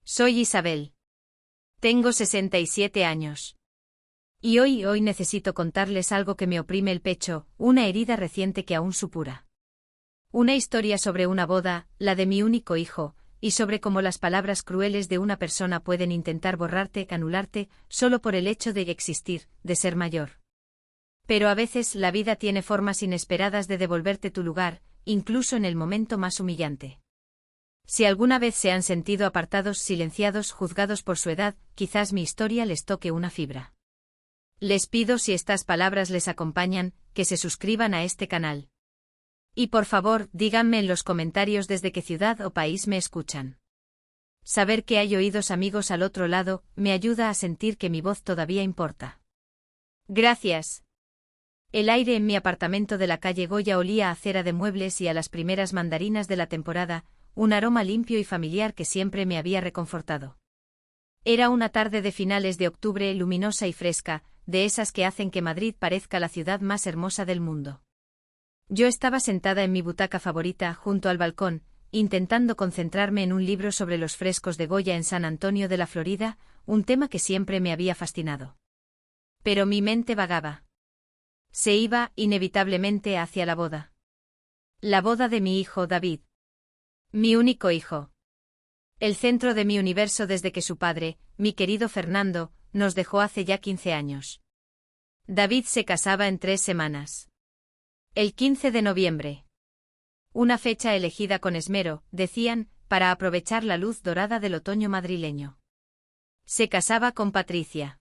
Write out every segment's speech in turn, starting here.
Soy Isabel. Tengo 67 años. Y hoy necesito contarles algo que me oprime el pecho, una herida reciente que aún supura. Una historia sobre una boda, la de mi único hijo, y sobre cómo las palabras crueles de una persona pueden intentar borrarte, anularte, solo por el hecho de existir, de ser mayor. Pero a veces la vida tiene formas inesperadas de devolverte tu lugar, incluso en el momento más humillante. Si alguna vez se han sentido apartados, silenciados, juzgados por su edad, quizás mi historia les toque una fibra. Les pido, si estas palabras les acompañan, que se suscriban a este canal. Y por favor, díganme en los comentarios desde qué ciudad o país me escuchan. Saber que hay oídos amigos al otro lado, me ayuda a sentir que mi voz todavía importa. Gracias. El aire en mi apartamento de la calle Goya olía a cera de muebles y a las primeras mandarinas de la temporada, un aroma limpio y familiar que siempre me había reconfortado. Era una tarde de finales de octubre, luminosa y fresca, de esas que hacen que Madrid parezca la ciudad más hermosa del mundo. Yo estaba sentada en mi butaca favorita, junto al balcón, intentando concentrarme en un libro sobre los frescos de Goya en San Antonio de la Florida, un tema que siempre me había fascinado. Pero mi mente vagaba. Se iba, inevitablemente, hacia la boda. La boda de mi hijo David. Mi único hijo. El centro de mi universo desde que su padre, mi querido Fernando, nos dejó hace ya 15 años. David se casaba en 3 semanas. El 15 de noviembre. Una fecha elegida con esmero, decían, para aprovechar la luz dorada del otoño madrileño. Se casaba con Patricia.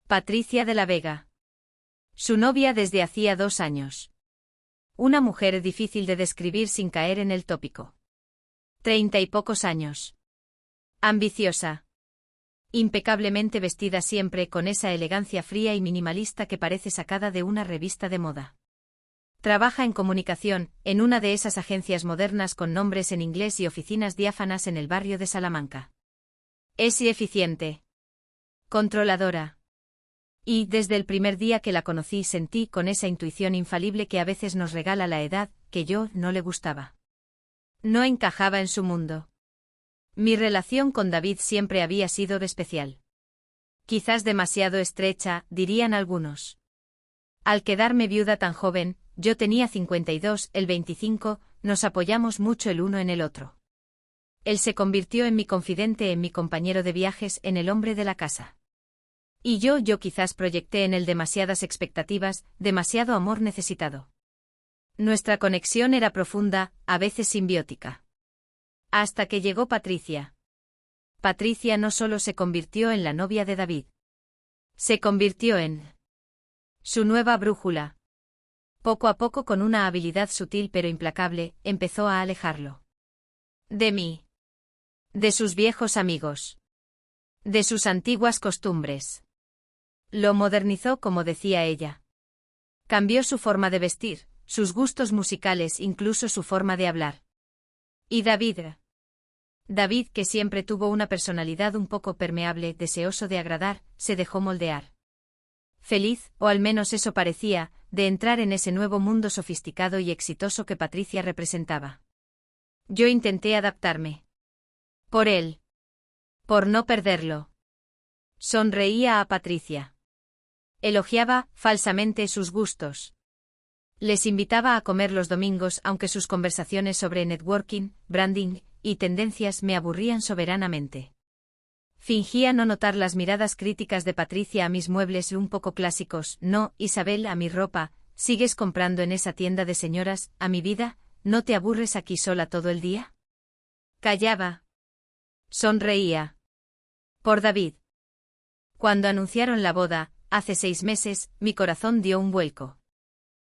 Patricia de la Vega. Su novia desde hacía 2 años. Una mujer difícil de describir sin caer en el tópico. 30 y pocos años. Ambiciosa. Impecablemente vestida siempre con esa elegancia fría y minimalista que parece sacada de una revista de moda. Trabaja en comunicación, en una de esas agencias modernas con nombres en inglés y oficinas diáfanas en el barrio de Salamanca. Es eficiente. Controladora. Y, desde el primer día que la conocí, sentí, con esa intuición infalible que a veces nos regala la edad, que yo no le gustaba. No encajaba en su mundo. Mi relación con David siempre había sido especial. Quizás demasiado estrecha, dirían algunos. Al quedarme viuda tan joven, yo tenía 52, él 25, nos apoyamos mucho el uno en el otro. Él se convirtió en mi confidente, en mi compañero de viajes, en el hombre de la casa. Y yo quizás proyecté en él demasiadas expectativas, demasiado amor necesitado. Nuestra conexión era profunda, a veces simbiótica. Hasta que llegó Patricia. Patricia no solo se convirtió en la novia de David. Se convirtió en su nueva brújula. Poco a poco, con una habilidad sutil pero implacable, empezó a alejarlo. De mí. De sus viejos amigos. De sus antiguas costumbres. Lo modernizó, como decía ella. Cambió su forma de vestir, sus gustos musicales, incluso su forma de hablar. Y David, que siempre tuvo una personalidad un poco permeable, deseoso de agradar, se dejó moldear. Feliz, o al menos eso parecía, de entrar en ese nuevo mundo sofisticado y exitoso que Patricia representaba. Yo intenté adaptarme. Por él. Por no perderlo. Sonreía a Patricia. Elogiaba, falsamente, sus gustos. Les invitaba a comer los domingos, aunque sus conversaciones sobre networking, branding y tendencias me aburrían soberanamente. Fingía no notar las miradas críticas de Patricia a mis muebles un poco clásicos. No, Isabel, a mi ropa, ¿sigues comprando en esa tienda de señoras? A mi vida, ¿no te aburres aquí sola todo el día? Callaba. Sonreía. Por David. Cuando anunciaron la boda, hace 6 meses, mi corazón dio un vuelco.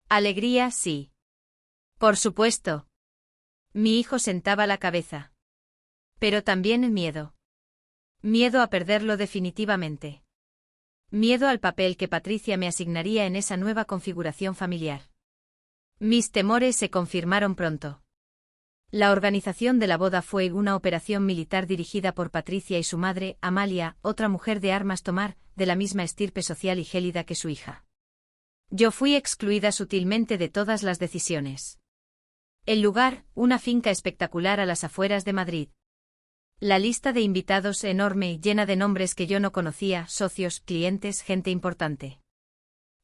Alegría, sí. Por supuesto. Mi hijo sentaba la cabeza. Pero también miedo. Miedo a perderlo definitivamente. Miedo al papel que Patricia me asignaría en esa nueva configuración familiar. Mis temores se confirmaron pronto. La organización de la boda fue una operación militar dirigida por Patricia y su madre, Amalia, otra mujer de armas tomar, de la misma estirpe social y gélida que su hija. Yo fui excluida sutilmente de todas las decisiones. El lugar, una finca espectacular a las afueras de Madrid. La lista de invitados enorme y llena de nombres que yo no conocía, socios, clientes, gente importante.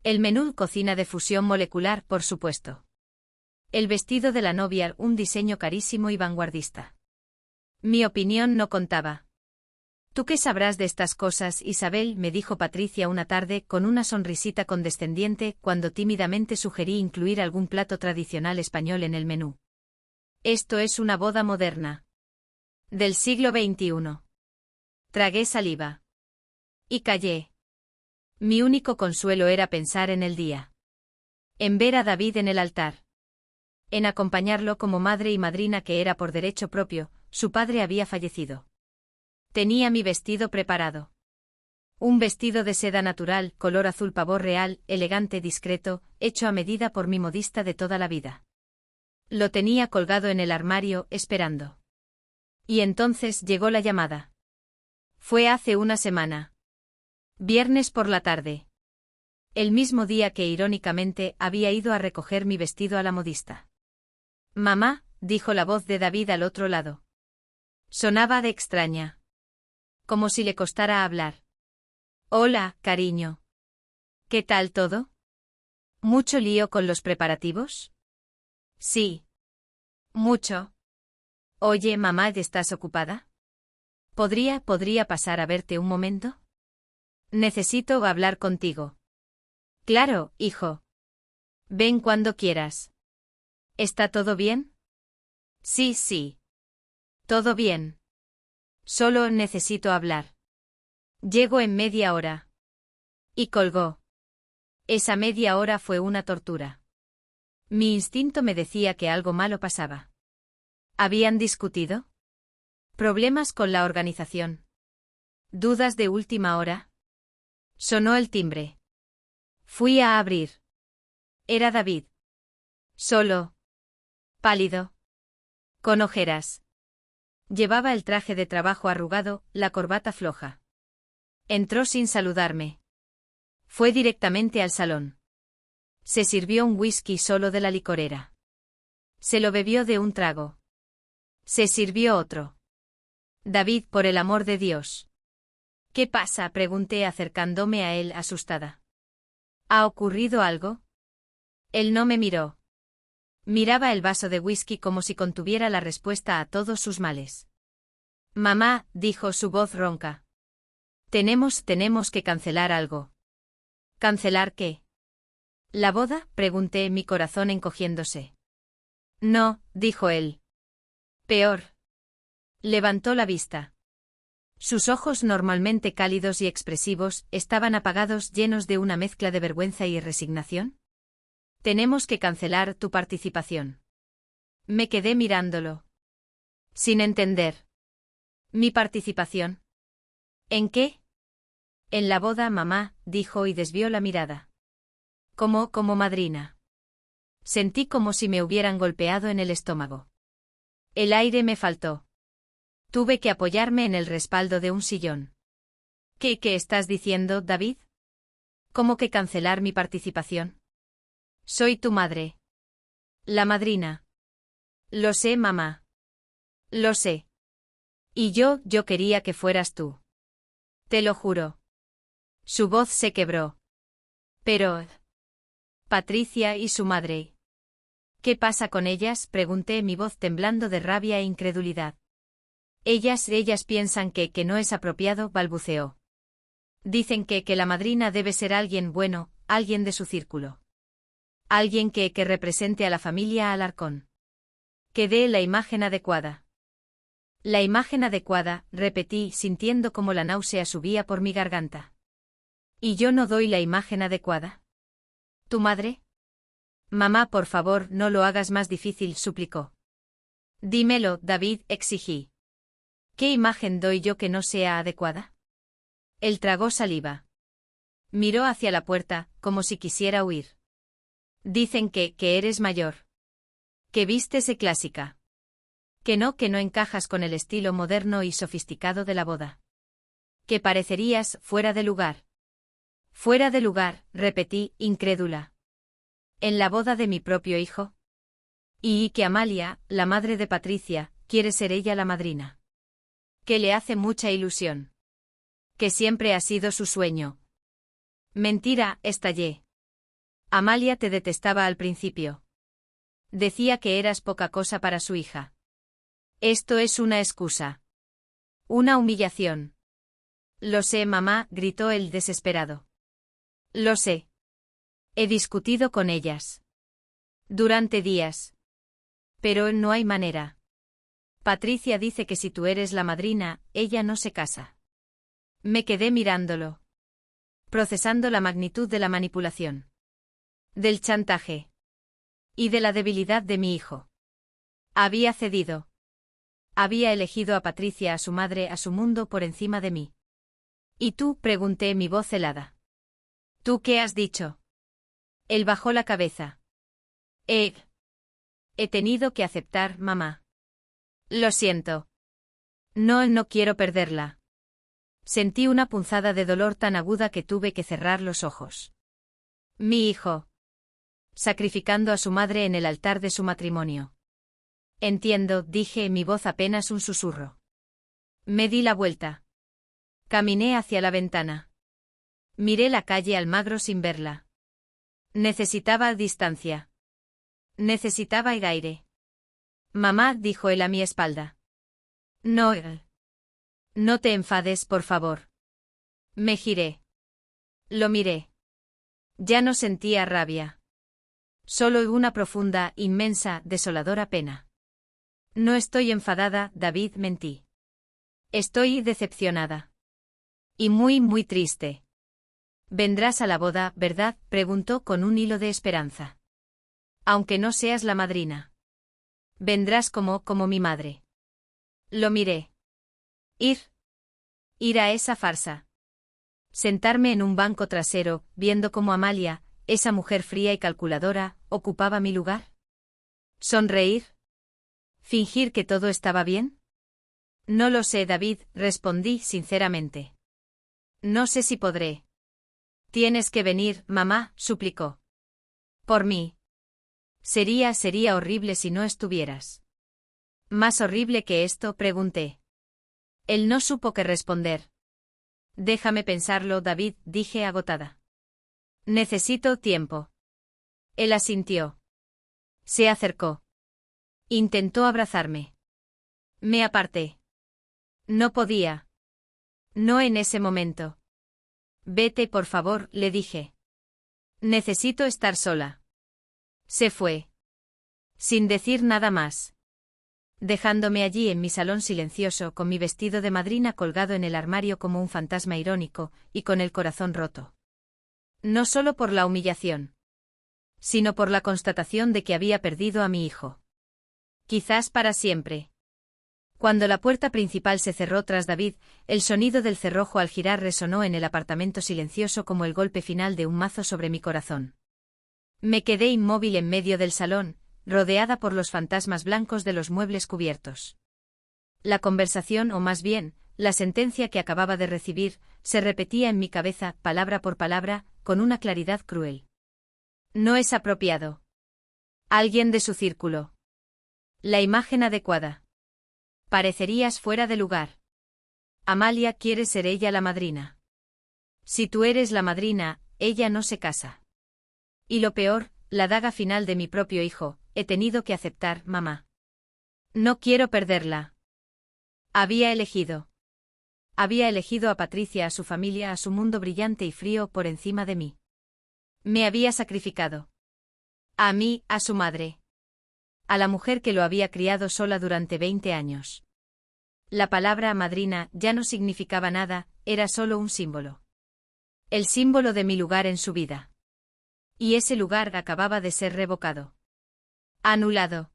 El menú, cocina de fusión molecular, por supuesto. El vestido de la novia, un diseño carísimo y vanguardista. Mi opinión no contaba. ¿Tú qué sabrás de estas cosas, Isabel?, me dijo Patricia una tarde con una sonrisita condescendiente cuando tímidamente sugerí incluir algún plato tradicional español en el menú. Esto es una boda moderna. Del siglo XXI. Tragué saliva. Y callé. Mi único consuelo era pensar en el día. En ver a David en el altar. En acompañarlo como madre y madrina que era por derecho propio, su padre había fallecido. Tenía mi vestido preparado. Un vestido de seda natural, color azul pavor real, elegante, discreto, hecho a medida por mi modista de toda la vida. Lo tenía colgado en el armario, esperando. Y entonces llegó la llamada. Fue hace una semana. Viernes por la tarde. El mismo día que irónicamente había ido a recoger mi vestido a la modista. Mamá, dijo la voz de David al otro lado. Sonaba de extraña. Como si le costara hablar. Hola, cariño. ¿Qué tal todo? ¿Mucho lío con los preparativos? Sí. Mucho. Oye, mamá, ¿estás ocupada? ¿Podría pasar a verte un momento? Necesito hablar contigo. Claro, hijo. Ven cuando quieras. ¿Está todo bien? Sí. Todo bien. Solo necesito hablar. Llego en media hora. Y colgó. Esa media hora fue una tortura. Mi instinto me decía que algo malo pasaba. ¿Habían discutido? ¿Problemas con la organización? ¿Dudas de última hora? Sonó el timbre. Fui a abrir. Era David. Solo. Pálido. Con ojeras. Llevaba el traje de trabajo arrugado, la corbata floja. Entró sin saludarme. Fue directamente al salón. Se sirvió un whisky solo de la licorera. Se lo bebió de un trago. Se sirvió otro. David, por el amor de Dios. ¿Qué pasa?, pregunté acercándome a él asustada. ¿Ha ocurrido algo? Él no me miró. Miraba el vaso de whisky como si contuviera la respuesta a todos sus males. Mamá, dijo su voz ronca. Tenemos que cancelar algo. ¿Cancelar qué? ¿La boda?, pregunté, mi corazón encogiéndose. No, dijo él. Peor. Levantó la vista. Sus ojos, normalmente cálidos y expresivos, estaban apagados, llenos de una mezcla de vergüenza y resignación. Tenemos que cancelar tu participación. Me quedé mirándolo. Sin entender. ¿Mi participación? ¿En qué? En la boda, mamá, dijo y desvió la mirada. Como madrina. Sentí como si me hubieran golpeado en el estómago. El aire me faltó. Tuve que apoyarme en el respaldo de un sillón. ¿Qué estás diciendo, David? ¿Cómo que cancelar mi participación? Soy tu madre. La madrina. Lo sé, mamá. Lo sé. Y yo quería que fueras tú. Te lo juro. Su voz se quebró. Pero... Patricia y su madre. ¿Qué pasa con ellas?, pregunté, mi voz temblando de rabia e incredulidad. Ellas piensan que no es apropiado, balbuceó. Dicen que la madrina debe ser alguien bueno, alguien de su círculo. Alguien que represente a la familia Alarcón. Que dé la imagen adecuada. La imagen adecuada, repetí, sintiendo como la náusea subía por mi garganta. ¿Y yo no doy la imagen adecuada? ¿Tu madre? Mamá, por favor, no lo hagas más difícil, suplicó. Dímelo, David, exigí. ¿Qué imagen doy yo que no sea adecuada? Él tragó saliva. Miró hacia la puerta, como si quisiera huir. Dicen que eres mayor. Que vistes clásica. Que no encajas con el estilo moderno y sofisticado de la boda. Que parecerías fuera de lugar. Fuera de lugar, repetí, incrédula. ¿En la boda de mi propio hijo? Y que Amalia, la madre de Patricia, quiere ser ella la madrina. Que le hace mucha ilusión. Que siempre ha sido su sueño. Mentira, estallé. Amalia te detestaba al principio. Decía que eras poca cosa para su hija. Esto es una excusa. Una humillación. Lo sé, mamá, gritó el desesperado. Lo sé. He discutido con ellas. Durante días. Pero no hay manera. Patricia dice que si tú eres la madrina, ella no se casa. Me quedé mirándolo. Procesando la magnitud de la manipulación. Del chantaje. Y de la debilidad de mi hijo. Había cedido. Había elegido a Patricia, a su madre, a su mundo por encima de mí. ¿Y tú? Pregunté, mi voz helada. ¿Tú qué has dicho? Él bajó la cabeza. He tenido que aceptar, mamá. Lo siento. No quiero perderla. Sentí una punzada de dolor tan aguda que tuve que cerrar los ojos. Mi hijo. Sacrificando a su madre en el altar de su matrimonio. Entiendo, dije, mi voz apenas un susurro. Me di la vuelta. Caminé hacia la ventana. Miré la calle Almagro sin verla. Necesitaba distancia. Necesitaba el aire. Mamá, dijo él a mi espalda. No. No te enfades, por favor. Me giré. Lo miré. Ya no sentía rabia. Solo una profunda, inmensa, desoladora pena. No estoy enfadada, David, mentí. Estoy decepcionada. Y muy triste. ¿Vendrás a la boda, verdad?, preguntó con un hilo de esperanza. Aunque no seas la madrina. Vendrás como mi madre. Lo miré. Ir a esa farsa. Sentarme en un banco trasero, viendo cómo Amalia, esa mujer fría y calculadora, ocupaba mi lugar. Sonreír. ¿Fingir que todo estaba bien? No lo sé, David, respondí sinceramente. No sé si podré. Tienes que venir, mamá, suplicó. Por mí. Sería horrible si no estuvieras. ¿Más horrible que esto?, pregunté. Él no supo qué responder. Déjame pensarlo, David, dije agotada. Necesito tiempo. Él asintió. Se acercó. Intentó abrazarme. Me aparté. No podía. No en ese momento. Vete, por favor, le dije. Necesito estar sola. Se fue. Sin decir nada más. Dejándome allí en mi salón silencioso con mi vestido de madrina colgado en el armario como un fantasma irónico, y con el corazón roto. No solo por la humillación, sino por la constatación de que había perdido a mi hijo. Quizás para siempre. Cuando la puerta principal se cerró tras David, el sonido del cerrojo al girar resonó en el apartamento silencioso como el golpe final de un mazo sobre mi corazón. Me quedé inmóvil en medio del salón, rodeada por los fantasmas blancos de los muebles cubiertos. La conversación, o más bien, la sentencia que acababa de recibir, se repetía en mi cabeza, palabra por palabra, con una claridad cruel. No es apropiado. Alguien de su círculo. La imagen adecuada. Parecerías fuera de lugar. Amalia quiere ser ella la madrina. Si tú eres la madrina, ella no se casa. Y lo peor, la daga final de mi propio hijo, he tenido que aceptar, mamá. No quiero perderla. Había elegido. Había elegido a Patricia, a su familia, a su mundo brillante y frío por encima de mí. Me había sacrificado. A mí, a su madre. A la mujer que lo había criado sola durante 20 años. La palabra madrina ya no significaba nada, era solo un símbolo. El símbolo de mi lugar en su vida. Y ese lugar acababa de ser revocado. Anulado.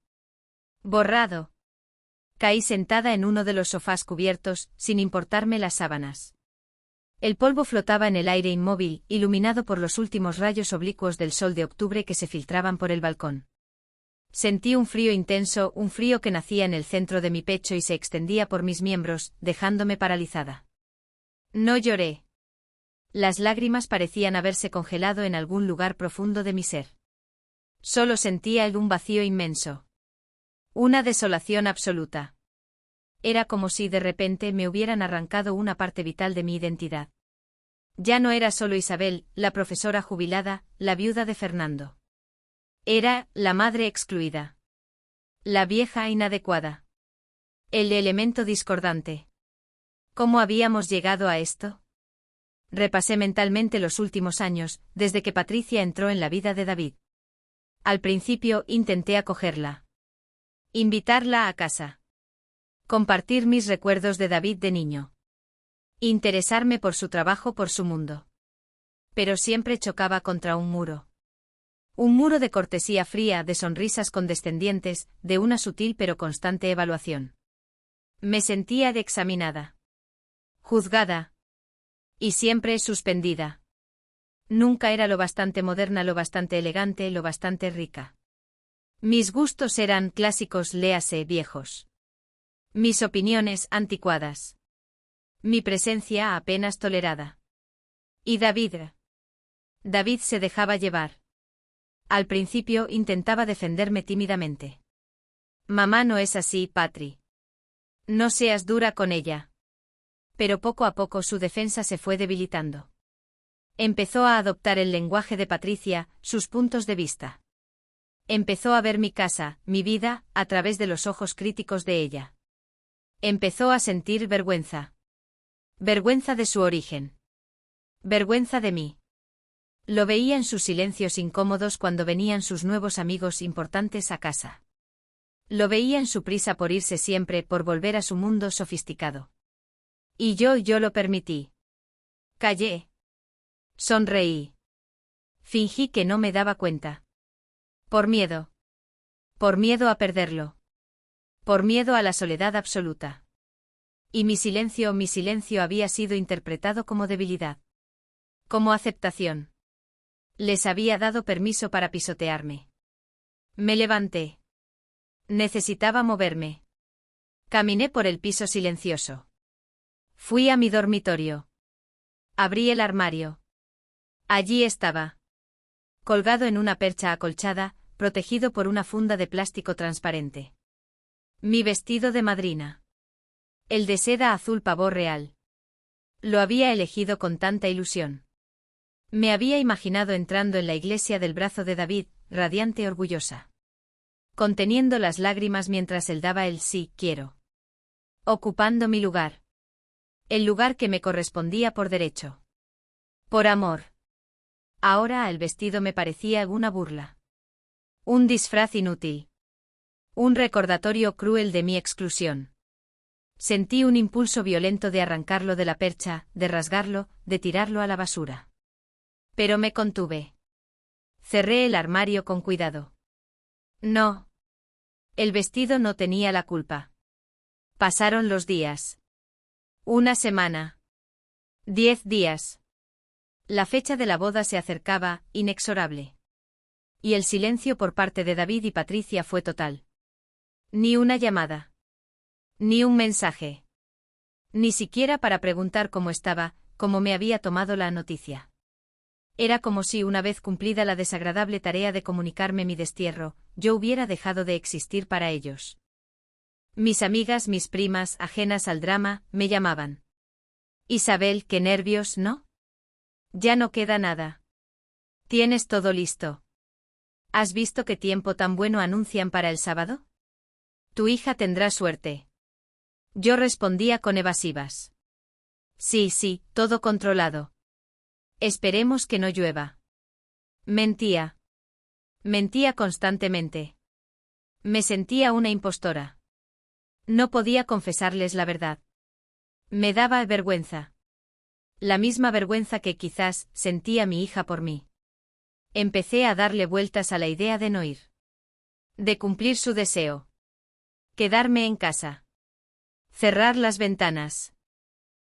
Borrado. Caí sentada en uno de los sofás cubiertos, sin importarme las sábanas. El polvo flotaba en el aire inmóvil, iluminado por los últimos rayos oblicuos del sol de octubre que se filtraban por el balcón. Sentí un frío intenso, un frío que nacía en el centro de mi pecho y se extendía por mis miembros, dejándome paralizada. No lloré. Las lágrimas parecían haberse congelado en algún lugar profundo de mi ser. Solo sentía un vacío inmenso. Una desolación absoluta. Era como si de repente me hubieran arrancado una parte vital de mi identidad. Ya no era solo Isabel, la profesora jubilada, la viuda de Fernando. Era la madre excluida. La vieja inadecuada. El elemento discordante. ¿Cómo habíamos llegado a esto? Repasé mentalmente los últimos años, desde que Patricia entró en la vida de David. Al principio intenté acogerla. Invitarla a casa. Compartir mis recuerdos de David de niño. Interesarme por su trabajo, por su mundo. Pero siempre chocaba contra un muro. Un muro de cortesía fría, de sonrisas condescendientes, de una sutil pero constante evaluación. Me sentía examinada. Juzgada. Y siempre suspendida. Nunca era lo bastante moderna, lo bastante elegante, lo bastante rica. Mis gustos eran clásicos, léase, viejos. Mis opiniones anticuadas. Mi presencia apenas tolerada. ¿Y David? David se dejaba llevar. Al principio intentaba defenderme tímidamente. Mamá no es así, Patri. No seas dura con ella. Pero poco a poco su defensa se fue debilitando. Empezó a adoptar el lenguaje de Patricia, sus puntos de vista. Empezó a ver mi casa, mi vida, a través de los ojos críticos de ella. Empezó a sentir vergüenza. Vergüenza de su origen. Vergüenza de mí. Lo veía en sus silencios incómodos cuando venían sus nuevos amigos importantes a casa. Lo veía en su prisa por irse siempre, por volver a su mundo sofisticado. Y yo lo permití. Callé. Sonreí. Fingí que no me daba cuenta. Por miedo. Por miedo a perderlo. Por miedo a la soledad absoluta. Y mi silencio había sido interpretado como debilidad. Como aceptación. Les había dado permiso para pisotearme. Me levanté. Necesitaba moverme. Caminé por el piso silencioso. Fui a mi dormitorio. Abrí el armario. Allí estaba. Colgado en una percha acolchada, protegido por una funda de plástico transparente. Mi vestido de madrina. El de seda azul pavor real. Lo había elegido con tanta ilusión. Me había imaginado entrando en la iglesia del brazo de David, radiante, orgullosa. Conteniendo las lágrimas mientras él daba el sí, quiero. Ocupando mi lugar. El lugar que me correspondía por derecho. Por amor. Ahora el vestido me parecía una burla. Un disfraz inútil. Un recordatorio cruel de mi exclusión. Sentí un impulso violento de arrancarlo de la percha, de rasgarlo, de tirarlo a la basura. Pero me contuve. Cerré el armario con cuidado. No. El vestido no tenía la culpa. Pasaron los días. Una semana. 10 días. La fecha de la boda se acercaba, inexorable. Y el silencio por parte de David y Patricia fue total. Ni una llamada. Ni un mensaje. Ni siquiera para preguntar cómo estaba, cómo me había tomado la noticia. Era como si, una vez cumplida la desagradable tarea de comunicarme mi destierro, yo hubiera dejado de existir para ellos. Mis amigas, mis primas, ajenas al drama, me llamaban. Isabel, qué nervios, ¿no? Ya no queda nada. ¿Tienes todo listo? ¿Has visto qué tiempo tan bueno anuncian para el sábado? Tu hija tendrá suerte. Yo respondía con evasivas. Sí, todo controlado. Esperemos que no llueva. Mentía. Mentía constantemente. Me sentía una impostora. No podía confesarles la verdad. Me daba vergüenza. La misma vergüenza que quizás sentía mi hija por mí. Empecé a darle vueltas a la idea de no ir. De cumplir su deseo. Quedarme en casa. Cerrar las ventanas.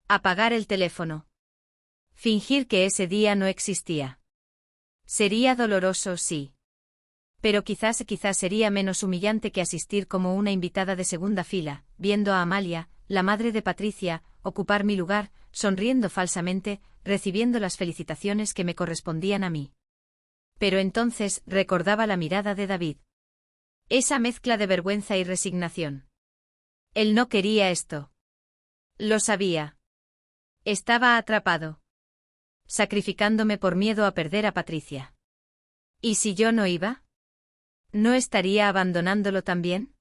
Apagar el teléfono. Fingir que ese día no existía. Sería doloroso, sí. Pero quizás sería menos humillante que asistir como una invitada de segunda fila, viendo a Amalia, la madre de Patricia, ocupar mi lugar, sonriendo falsamente, recibiendo las felicitaciones que me correspondían a mí. Pero entonces recordaba la mirada de David. Esa mezcla de vergüenza y resignación. Él no quería esto. Lo sabía. Estaba atrapado. Sacrificándome por miedo a perder a Patricia. ¿Y si yo no iba? ¿No estaría abandonándolo también?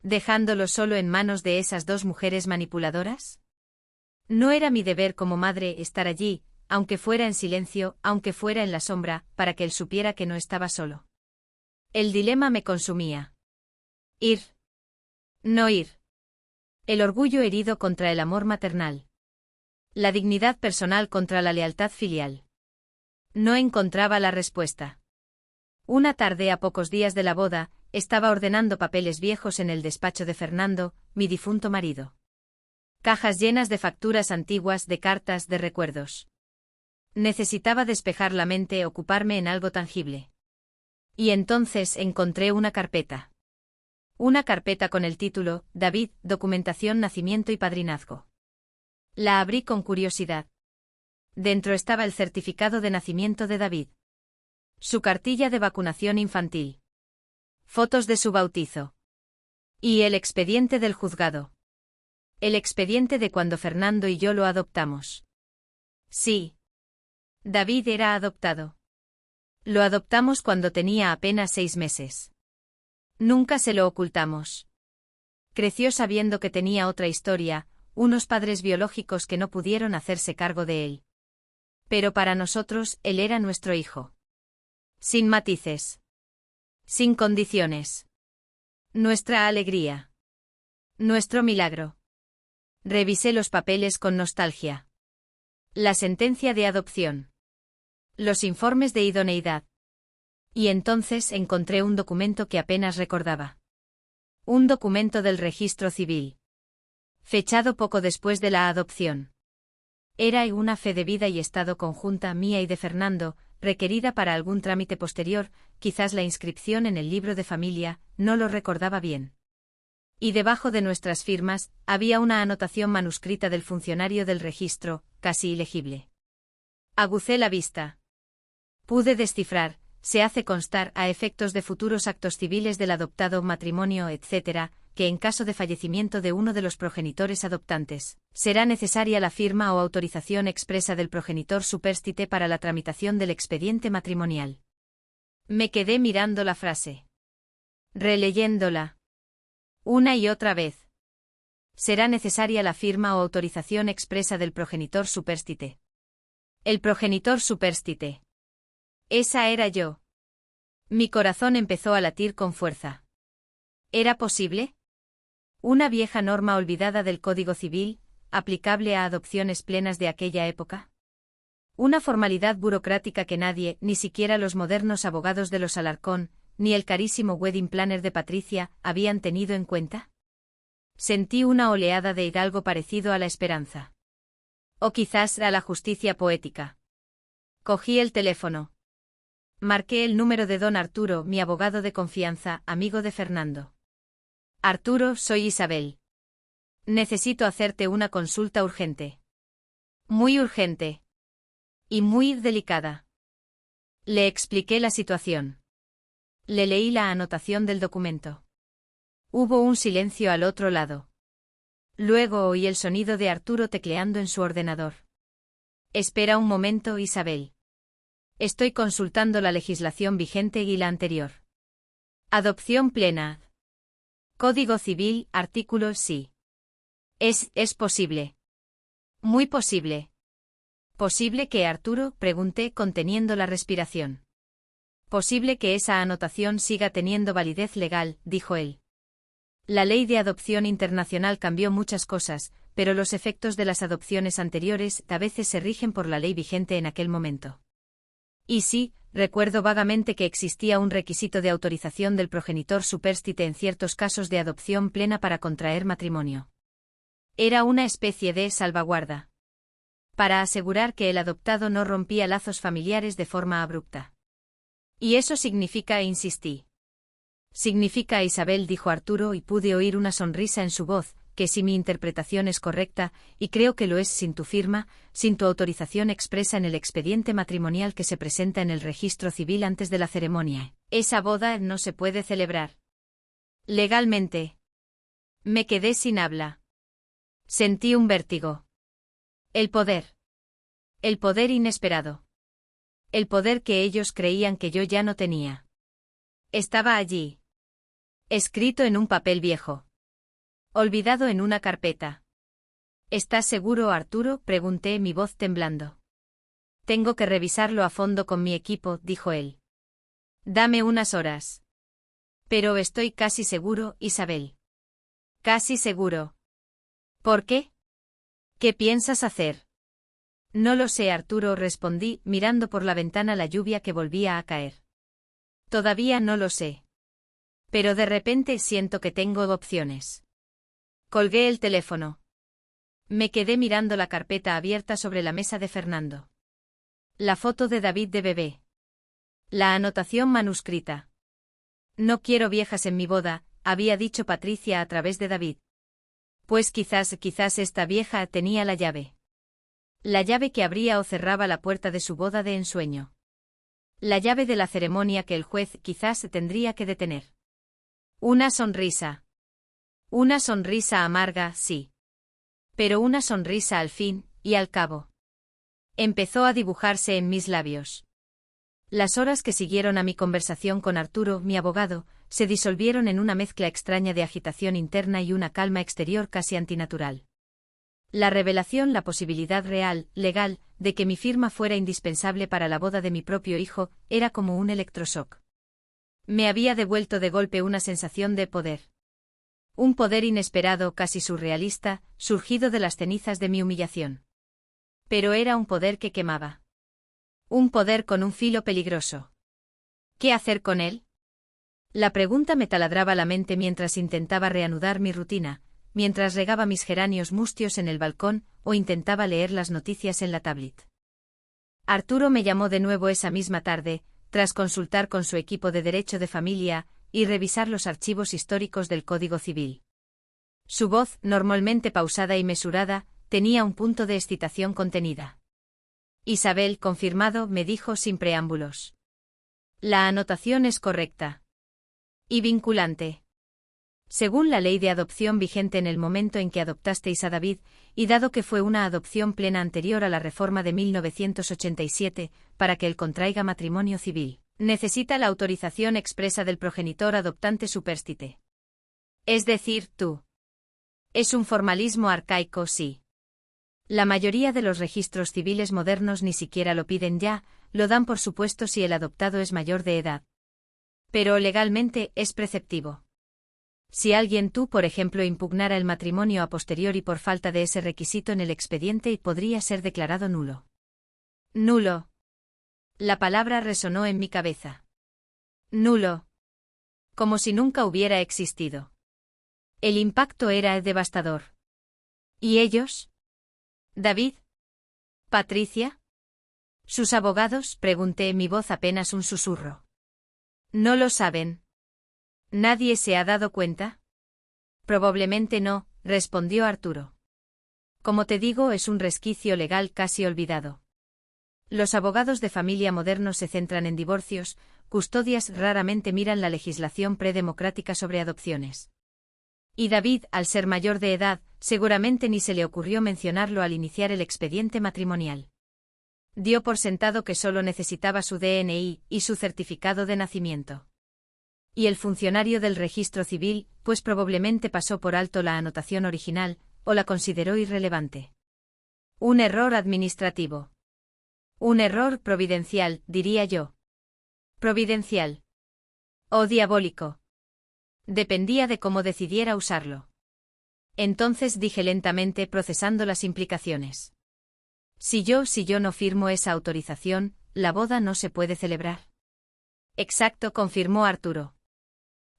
¿Dejándolo solo en manos de esas dos mujeres manipuladoras? No era mi deber como madre estar allí, aunque fuera en silencio, aunque fuera en la sombra, para que él supiera que no estaba solo. El dilema me consumía. Ir. No ir. El orgullo herido contra el amor maternal. La dignidad personal contra la lealtad filial. No encontraba la respuesta. Una tarde a pocos días de la boda, estaba ordenando papeles viejos en el despacho de Fernando, mi difunto marido. Cajas llenas de facturas antiguas, de cartas, de recuerdos. Necesitaba despejar la mente, ocuparme en algo tangible. Y entonces encontré una carpeta. Una carpeta con el título, David, documentación, nacimiento y padrinazgo. La abrí con curiosidad. Dentro estaba el certificado de nacimiento de David. Su cartilla de vacunación infantil. Fotos de su bautizo. Y el expediente del juzgado. El expediente de cuando Fernando y yo lo adoptamos. Sí. David era adoptado. Lo adoptamos cuando tenía apenas 6 meses. Nunca se lo ocultamos. Creció sabiendo que tenía otra historia, unos padres biológicos que no pudieron hacerse cargo de él. Pero para nosotros, él era nuestro hijo. Sin matices. Sin condiciones. Nuestra alegría. Nuestro milagro. Revisé los papeles con nostalgia. La sentencia de adopción. Los informes de idoneidad. Y entonces encontré un documento que apenas recordaba. Un documento del registro civil. Fechado poco después de la adopción. Era una fe de vida y estado conjunta mía y de Fernando, requerida para algún trámite posterior, quizás la inscripción en el libro de familia, no lo recordaba bien. Y debajo de nuestras firmas, había una anotación manuscrita del funcionario del registro, casi ilegible. Agucé la vista. Pude descifrar, se hace constar a efectos de futuros actos civiles del adoptado, matrimonio, etc., que en caso de fallecimiento de uno de los progenitores adoptantes, será necesaria la firma o autorización expresa del progenitor superstite para la tramitación del expediente matrimonial. Me quedé mirando la frase. Releyéndola. Una y otra vez. Será necesaria la firma o autorización expresa del progenitor superstite. El progenitor superstite. Esa era yo. Mi corazón empezó a latir con fuerza. ¿Era posible? Una vieja norma olvidada del Código Civil, aplicable a adopciones plenas de aquella época. Una formalidad burocrática que nadie, ni siquiera los modernos abogados de los Alarcón, ni el carísimo wedding planner de Patricia, habían tenido en cuenta. Sentí una oleada de ir algo parecido a la esperanza. O quizás a la justicia poética. Cogí el teléfono. Marqué el número de don Arturo, mi abogado de confianza, amigo de Fernando. Arturo, soy Isabel. Necesito hacerte una consulta urgente. Muy urgente. Y muy delicada. Le expliqué la situación. Le leí la anotación del documento. Hubo un silencio al otro lado. Luego oí el sonido de Arturo tecleando en su ordenador. Espera un momento, Isabel. Estoy consultando la legislación vigente y la anterior. Adopción plena. Código Civil, artículo sí. Es posible. Muy posible. ¿Posible que, Arturo? Pregunté conteniendo la respiración. Posible que esa anotación siga teniendo validez legal, dijo él. La ley de adopción internacional cambió muchas cosas, pero los efectos de las adopciones anteriores a veces se rigen por la ley vigente en aquel momento. Y sí, recuerdo vagamente que existía un requisito de autorización del progenitor superstite en ciertos casos de adopción plena para contraer matrimonio. Era una especie de salvaguarda. Para asegurar que el adoptado no rompía lazos familiares de forma abrupta. Y eso significa, insistí. Significa, Isabel, dijo Arturo, y pude oír una sonrisa en su voz, que si mi interpretación es correcta, y creo que lo es sin tu firma, sin tu autorización expresa en el expediente matrimonial que se presenta en el registro civil antes de la ceremonia, esa boda no se puede celebrar. Legalmente. Me quedé sin habla. Sentí un vértigo. El poder. El poder inesperado. El poder que ellos creían que yo ya no tenía. Estaba allí. Escrito en un papel viejo. Olvidado en una carpeta. ¿Estás seguro, Arturo?, pregunté, mi voz temblando. Tengo que revisarlo a fondo con mi equipo, dijo él. Dame unas horas. Pero estoy casi seguro, Isabel. Casi seguro. ¿Por qué? ¿Qué piensas hacer? No lo sé, Arturo, respondí, mirando por la ventana la lluvia que volvía a caer. Todavía no lo sé. Pero de repente siento que tengo opciones. Colgué el teléfono. Me quedé mirando la carpeta abierta sobre la mesa de Fernando. La foto de David de bebé. La anotación manuscrita. No quiero viejas en mi boda, había dicho Patricia a través de David. Pues quizás esta vieja tenía la llave. La llave que abría o cerraba la puerta de su boda de ensueño. La llave de la ceremonia que el juez quizás tendría que detener. Una sonrisa. Una sonrisa amarga, sí. Pero una sonrisa al fin, y al cabo. Empezó a dibujarse en mis labios. Las horas que siguieron a mi conversación con Arturo, mi abogado, se disolvieron en una mezcla extraña de agitación interna y una calma exterior casi antinatural. La revelación, la posibilidad real, legal, de que mi firma fuera indispensable para la boda de mi propio hijo, era como un electroshock. Me había devuelto de golpe una sensación de poder. Un poder inesperado, casi surrealista, surgido de las cenizas de mi humillación. Pero era un poder que quemaba. Un poder con un filo peligroso. ¿Qué hacer con él? La pregunta me taladraba la mente mientras intentaba reanudar mi rutina, mientras regaba mis geranios mustios en el balcón o intentaba leer las noticias en la tablet. Arturo me llamó de nuevo esa misma tarde, tras consultar con su equipo de derecho de familia y revisar los archivos históricos del Código Civil. Su voz, normalmente pausada y mesurada, tenía un punto de excitación contenida. Isabel, confirmado, me dijo sin preámbulos. La anotación es correcta. Y vinculante. Según la ley de adopción vigente en el momento en que adoptasteis a David, y dado que fue una adopción plena anterior a la reforma de 1987, para que él contraiga matrimonio civil, necesita la autorización expresa del progenitor adoptante superstite. Es decir, tú. Es un formalismo arcaico, sí. La mayoría de los registros civiles modernos ni siquiera lo piden ya, lo dan por supuesto si el adoptado es mayor de edad. Pero legalmente es preceptivo. Si alguien, tú por ejemplo, impugnara el matrimonio a posteriori por falta de ese requisito en el expediente y podría ser declarado nulo. Nulo. La palabra resonó en mi cabeza. Nulo. Como si nunca hubiera existido. El impacto era devastador. ¿Y ellos? ¿David? ¿Patricia? ¿Sus abogados?, pregunté, mi voz apenas un susurro. No lo saben. ¿Nadie se ha dado cuenta? Probablemente no, respondió Arturo. Como te digo, es un resquicio legal casi olvidado. Los abogados de familia modernos se centran en divorcios, custodias, raramente miran la legislación predemocrática sobre adopciones. Y David, al ser mayor de edad, seguramente ni se le ocurrió mencionarlo al iniciar el expediente matrimonial. Dio por sentado que solo necesitaba su DNI y su certificado de nacimiento. Y el funcionario del registro civil, pues probablemente pasó por alto la anotación original, o la consideró irrelevante. Un error administrativo. Un error providencial, diría yo. Providencial. O diabólico. Dependía de cómo decidiera usarlo. Entonces dije lentamente, procesando las implicaciones. Si yo no firmo esa autorización, la boda no se puede celebrar. Exacto, confirmó Arturo.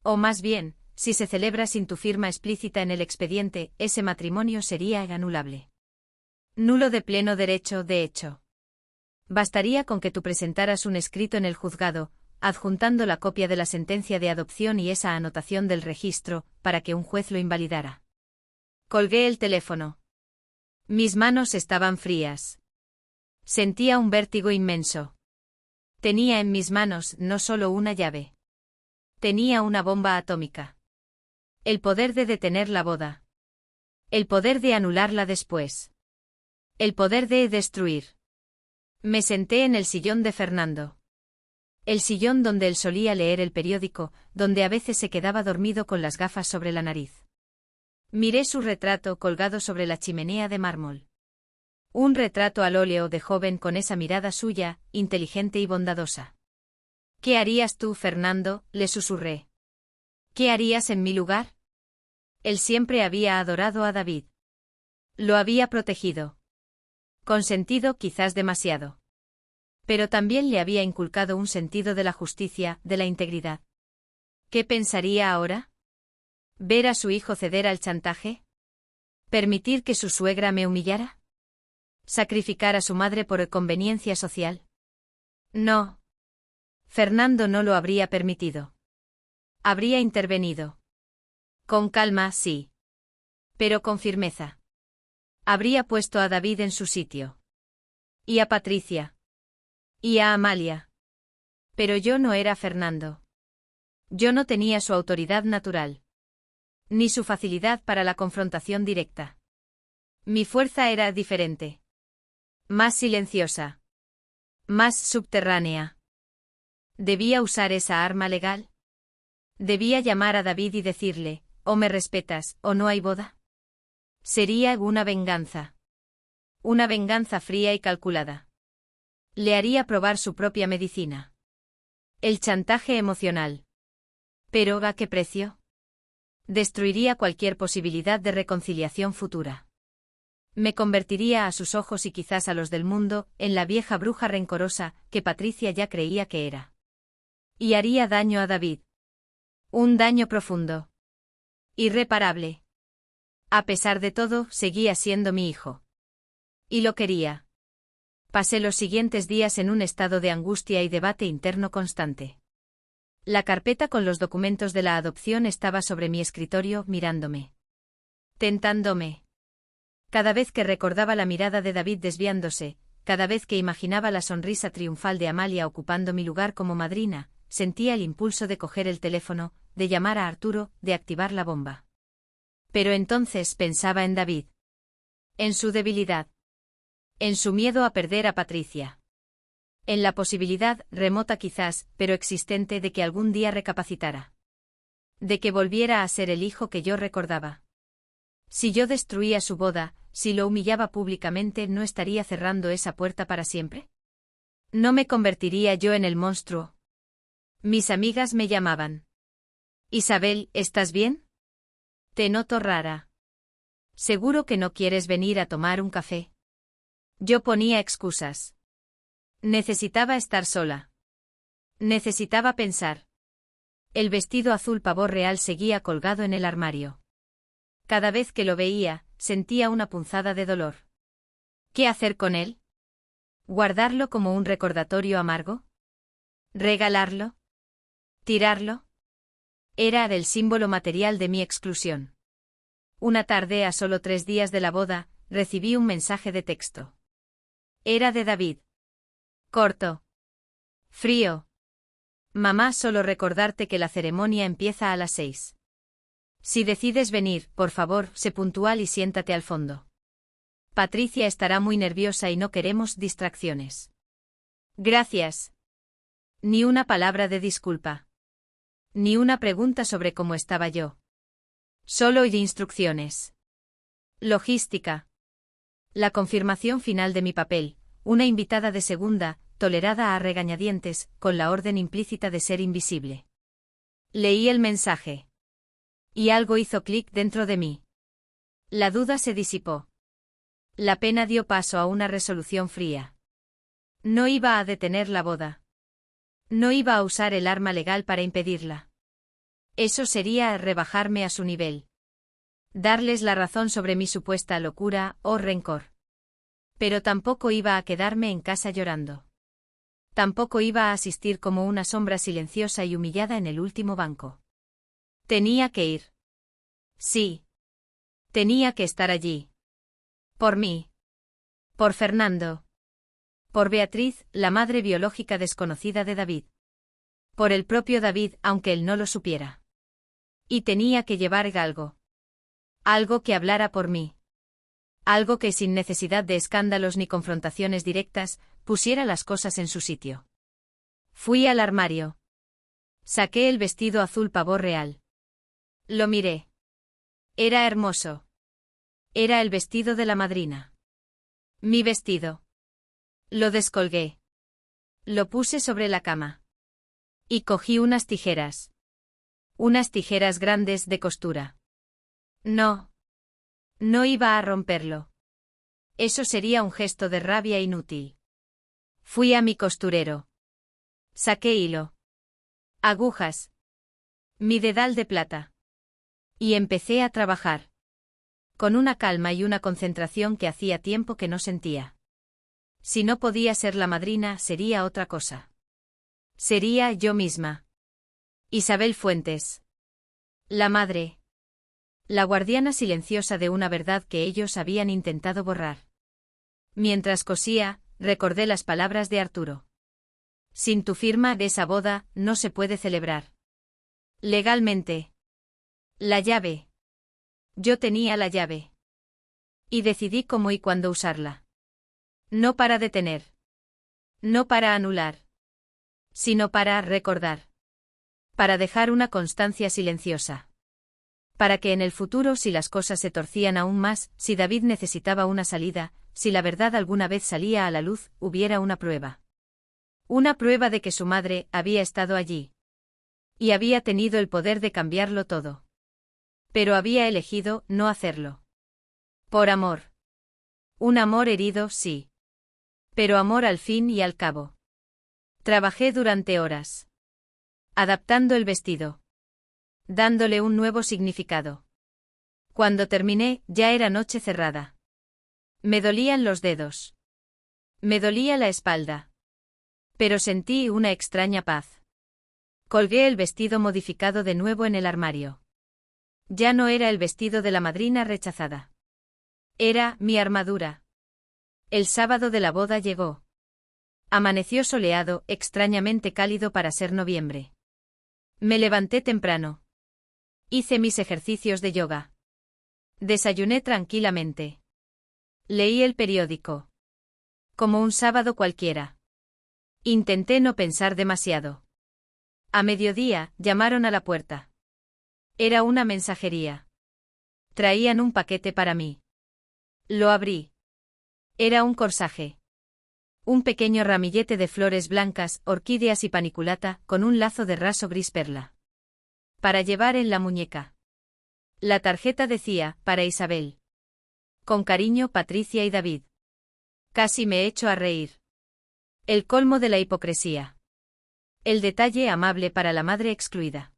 O más bien, si se celebra sin tu firma explícita en el expediente, ese matrimonio sería anulable. Nulo de pleno derecho, de hecho. Bastaría con que tú presentaras un escrito en el juzgado, adjuntando la copia de la sentencia de adopción y esa anotación del registro, para que un juez lo invalidara. Colgué el teléfono. Mis manos estaban frías. Sentía un vértigo inmenso. Tenía en mis manos no solo una llave. Tenía una bomba atómica. El poder de detener la boda. El poder de anularla después. El poder de destruir. Me senté en el sillón de Fernando. El sillón donde él solía leer el periódico, donde a veces se quedaba dormido con las gafas sobre la nariz. Miré su retrato colgado sobre la chimenea de mármol. Un retrato al óleo de joven con esa mirada suya, inteligente y bondadosa. ¿Qué harías tú, Fernando?, le susurré. ¿Qué harías en mi lugar? Él siempre había adorado a David. Lo había protegido. Consentido quizás demasiado. Pero también le había inculcado un sentido de la justicia, de la integridad. ¿Qué pensaría ahora? ¿Ver a su hijo ceder al chantaje? ¿Permitir que su suegra me humillara? ¿Sacrificar a su madre por conveniencia social? No. Fernando no lo habría permitido. Habría intervenido. Con calma, sí. Pero con firmeza. Habría puesto a David en su sitio. Y a Patricia. Y a Amalia. Pero yo no era Fernando. Yo no tenía su autoridad natural. Ni su facilidad para la confrontación directa. Mi fuerza era diferente. Más silenciosa. Más subterránea. ¿Debía usar esa arma legal? ¿Debía llamar a David y decirle, o me respetas, o no hay boda? Sería una venganza. Una venganza fría y calculada. Le haría probar su propia medicina. El chantaje emocional. ¿Pero a qué precio? Destruiría cualquier posibilidad de reconciliación futura. Me convertiría a sus ojos y quizás a los del mundo, en la vieja bruja rencorosa, que Patricia ya creía que era. Y haría daño a David. Un daño profundo. Irreparable. A pesar de todo, seguía siendo mi hijo. Y lo quería. Pasé los siguientes días en un estado de angustia y debate interno constante. La carpeta con los documentos de la adopción estaba sobre mi escritorio, mirándome. Tentándome. Cada vez que recordaba la mirada de David desviándose, cada vez que imaginaba la sonrisa triunfal de Amalia ocupando mi lugar como madrina, sentía el impulso de coger el teléfono, de llamar a Arturo, de activar la bomba. Pero entonces pensaba en David. En su debilidad. En su miedo a perder a Patricia. En la posibilidad, remota quizás, pero existente, de que algún día recapacitara. De que volviera a ser el hijo que yo recordaba. Si yo destruía su boda, si lo humillaba públicamente, ¿no estaría cerrando esa puerta para siempre? ¿No me convertiría yo en el monstruo? Mis amigas me llamaban. Isabel, ¿estás bien? Te noto rara. ¿Seguro que no quieres venir a tomar un café? Yo ponía excusas. Necesitaba estar sola. Necesitaba pensar. El vestido azul pavor real seguía colgado en el armario. Cada vez que lo veía, sentía una punzada de dolor. ¿Qué hacer con él? ¿Guardarlo como un recordatorio amargo? ¿Regalarlo? ¿Tirarlo? Era el símbolo material de mi exclusión. Una tarde, a solo 3 días de la boda, recibí un mensaje de texto. Era de David. Corto. Frío. Mamá, solo recordarte que la ceremonia empieza a las 6. Si decides venir, por favor, sé puntual y siéntate al fondo. Patricia estará muy nerviosa y no queremos distracciones. Gracias. Ni una palabra de disculpa. Ni una pregunta sobre cómo estaba yo. Solo instrucciones. Logística. La confirmación final de mi papel, una invitada de segunda, tolerada a regañadientes, con la orden implícita de ser invisible. Leí el mensaje. Y algo hizo clic dentro de mí. La duda se disipó. La pena dio paso a una resolución fría. No iba a detener la boda. No iba a usar el arma legal para impedirla. Eso sería rebajarme a su nivel. Darles la razón sobre mi supuesta locura o rencor. Pero tampoco iba a quedarme en casa llorando. Tampoco iba a asistir como una sombra silenciosa y humillada en el último banco. Tenía que ir. Sí. Tenía que estar allí. Por mí. Por Fernando. Por Beatriz, la madre biológica desconocida de David. Por el propio David, aunque él no lo supiera. Y tenía que llevar algo. Algo que hablara por mí. Algo que sin necesidad de escándalos ni confrontaciones directas, pusiera las cosas en su sitio. Fui al armario. Saqué el vestido azul pavor real. Lo miré. Era hermoso. Era el vestido de la madrina. Mi vestido. Lo descolgué. Lo puse sobre la cama. Y cogí unas tijeras. Unas tijeras grandes de costura. No. No iba a romperlo. Eso sería un gesto de rabia inútil. Fui a mi costurero. Saqué hilo. Agujas. Mi dedal de plata. Y empecé a trabajar. Con una calma y una concentración que hacía tiempo que no sentía. Si no podía ser la madrina, sería otra cosa. Sería yo misma. Isabel Fuentes. La madre. La guardiana silenciosa de una verdad que ellos habían intentado borrar. Mientras cosía, recordé las palabras de Arturo. Sin tu firma, esa boda no se puede celebrar. Legalmente. La llave. Yo tenía la llave. Y decidí cómo y cuándo usarla. No para detener. No para anular. Sino para recordar. Para dejar una constancia silenciosa. Para que en el futuro, si las cosas se torcían aún más, si David necesitaba una salida, si la verdad alguna vez salía a la luz, hubiera una prueba. Una prueba de que su madre había estado allí. Y había tenido el poder de cambiarlo todo. Pero había elegido no hacerlo. Por amor. Un amor herido, sí. Pero amor al fin y al cabo. Trabajé durante horas. Adaptando el vestido. Dándole un nuevo significado. Cuando terminé, ya era noche cerrada. Me dolían los dedos. Me dolía la espalda. Pero sentí una extraña paz. Colgué el vestido modificado de nuevo en el armario. Ya no era el vestido de la madrina rechazada. Era mi armadura. El sábado de la boda llegó. Amaneció soleado, extrañamente cálido para ser noviembre. Me levanté temprano. Hice mis ejercicios de yoga. Desayuné tranquilamente. Leí el periódico. Como un sábado cualquiera. Intenté no pensar demasiado. A mediodía, llamaron a la puerta. Era una mensajería. Traían un paquete para mí. Lo abrí. Era un corsaje. Un pequeño ramillete de flores blancas, orquídeas y paniculata, con un lazo de raso gris perla. Para llevar en la muñeca. La tarjeta decía, para Isabel. Con cariño, Patricia y David. Casi me echo a reír. El colmo de la hipocresía. El detalle amable para la madre excluida.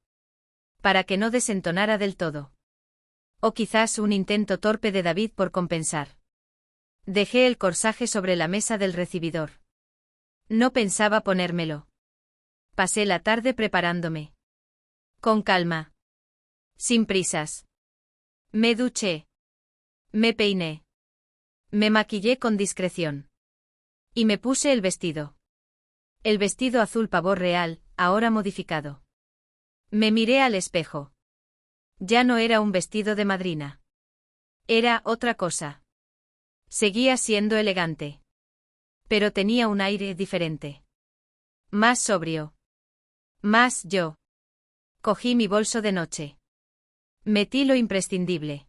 Para que no desentonara del todo. O quizás un intento torpe de David por compensar. Dejé el corsaje sobre la mesa del recibidor. No pensaba ponérmelo. Pasé la tarde preparándome. Con calma. Sin prisas. Me duché. Me peiné. Me maquillé con discreción. Y me puse el vestido. El vestido azul pavor real, ahora modificado. Me miré al espejo. Ya no era un vestido de madrina. Era otra cosa. Seguía siendo elegante. Pero tenía un aire diferente. Más sobrio. Más yo. Cogí mi bolso de noche. Metí lo imprescindible.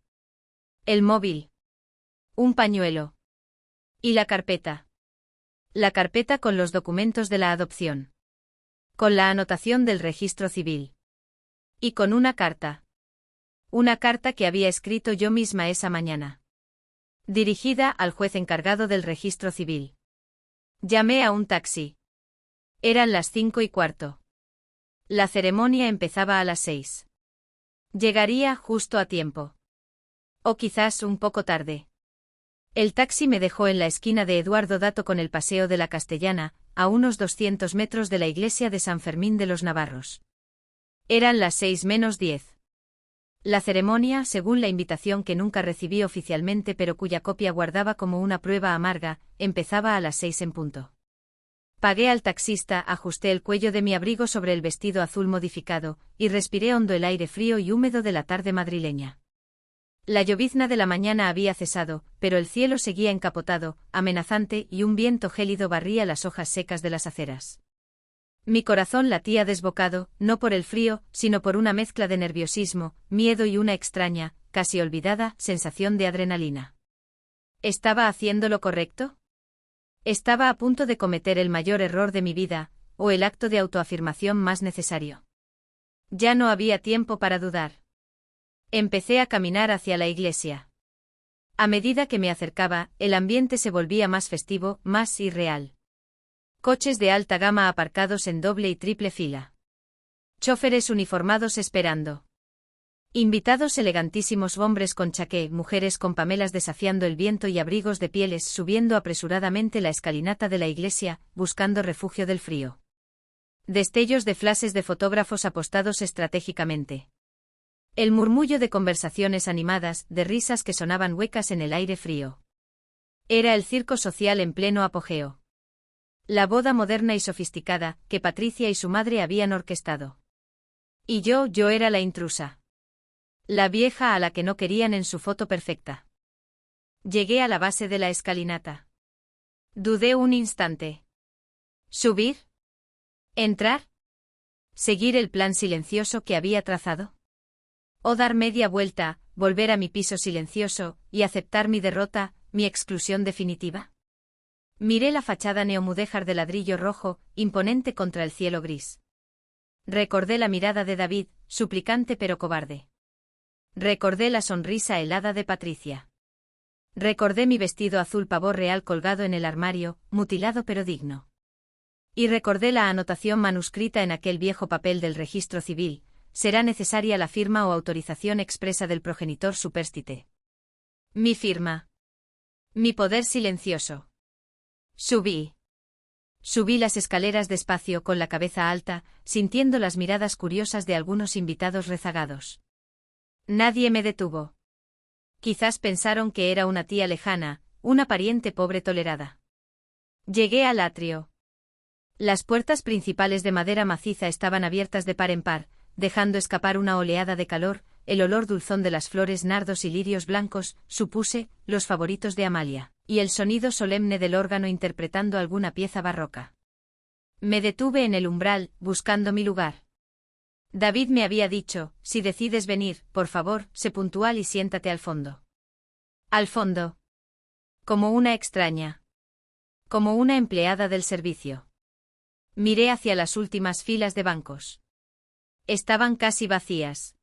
El móvil. Un pañuelo. Y la carpeta. La carpeta con los documentos de la adopción. Con la anotación del registro civil. Y con una carta. Una carta que había escrito yo misma esa mañana. Dirigida al juez encargado del registro civil. Llamé a un taxi. Eran las 5:15. La ceremonia empezaba a las 6. Llegaría justo a tiempo. O quizás un poco tarde. El taxi me dejó en la esquina de Eduardo Dato con el Paseo de la Castellana, a unos 200 metros de la iglesia de San Fermín de los Navarros. Eran las 6:10. La ceremonia, según la invitación que nunca recibí oficialmente pero cuya copia guardaba como una prueba amarga, empezaba a las 6 en punto. Pagué al taxista, ajusté el cuello de mi abrigo sobre el vestido azul modificado, y respiré hondo el aire frío y húmedo de la tarde madrileña. La llovizna de la mañana había cesado, pero el cielo seguía encapotado, amenazante, y un viento gélido barría las hojas secas de las aceras. Mi corazón latía desbocado, no por el frío, sino por una mezcla de nerviosismo, miedo y una extraña, casi olvidada, sensación de adrenalina. ¿Estaba haciendo lo correcto? ¿Estaba a punto de cometer el mayor error de mi vida, o el acto de autoafirmación más necesario? Ya no había tiempo para dudar. Empecé a caminar hacia la iglesia. A medida que me acercaba, el ambiente se volvía más festivo, más irreal. Coches de alta gama aparcados en doble y triple fila. Chóferes uniformados esperando. Invitados elegantísimos, hombres con chaqué, mujeres con pamelas desafiando el viento y abrigos de pieles subiendo apresuradamente la escalinata de la iglesia, buscando refugio del frío. Destellos de flashes de fotógrafos apostados estratégicamente. El murmullo de conversaciones animadas, de risas que sonaban huecas en el aire frío. Era el circo social en pleno apogeo. La boda moderna y sofisticada, que Patricia y su madre habían orquestado. Y yo era la intrusa. La vieja a la que no querían en su foto perfecta. Llegué a la base de la escalinata. Dudé un instante. ¿Subir? ¿Entrar? ¿Seguir el plan silencioso que había trazado? ¿O dar media vuelta, volver a mi piso silencioso, y aceptar mi derrota, mi exclusión definitiva? Miré la fachada neomudéjar de ladrillo rojo, imponente contra el cielo gris. Recordé la mirada de David, suplicante pero cobarde. Recordé la sonrisa helada de Patricia. Recordé mi vestido azul pavor real colgado en el armario, mutilado pero digno. Y recordé la anotación manuscrita en aquel viejo papel del registro civil: será necesaria la firma o autorización expresa del progenitor superstite. Mi firma. Mi poder silencioso. Subí. Subí las escaleras despacio con la cabeza alta, sintiendo las miradas curiosas de algunos invitados rezagados. Nadie me detuvo. Quizás pensaron que era una tía lejana, una pariente pobre tolerada. Llegué al atrio. Las puertas principales de madera maciza estaban abiertas de par en par, dejando escapar una oleada de calor, el olor dulzón de las flores, nardos y lirios blancos, supuse, los favoritos de Amalia, y el sonido solemne del órgano interpretando alguna pieza barroca. Me detuve en el umbral, buscando mi lugar. David me había dicho: si decides venir, por favor, sé puntual y siéntate al fondo. Al fondo. Como una extraña. Como una empleada del servicio. Miré hacia las últimas filas de bancos. Estaban casi vacías.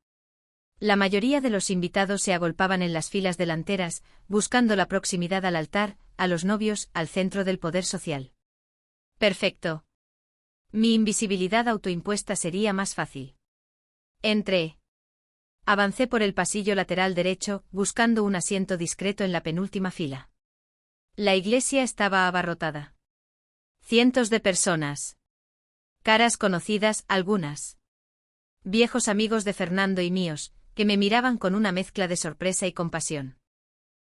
La mayoría de los invitados se agolpaban en las filas delanteras, buscando la proximidad al altar, a los novios, al centro del poder social. Perfecto. Mi invisibilidad autoimpuesta sería más fácil. Entré. Avancé por el pasillo lateral derecho, buscando un asiento discreto en la penúltima fila. La iglesia estaba abarrotada. Cientos de personas. Caras conocidas, algunas. Viejos amigos de Fernando y míos, que me miraban con una mezcla de sorpresa y compasión.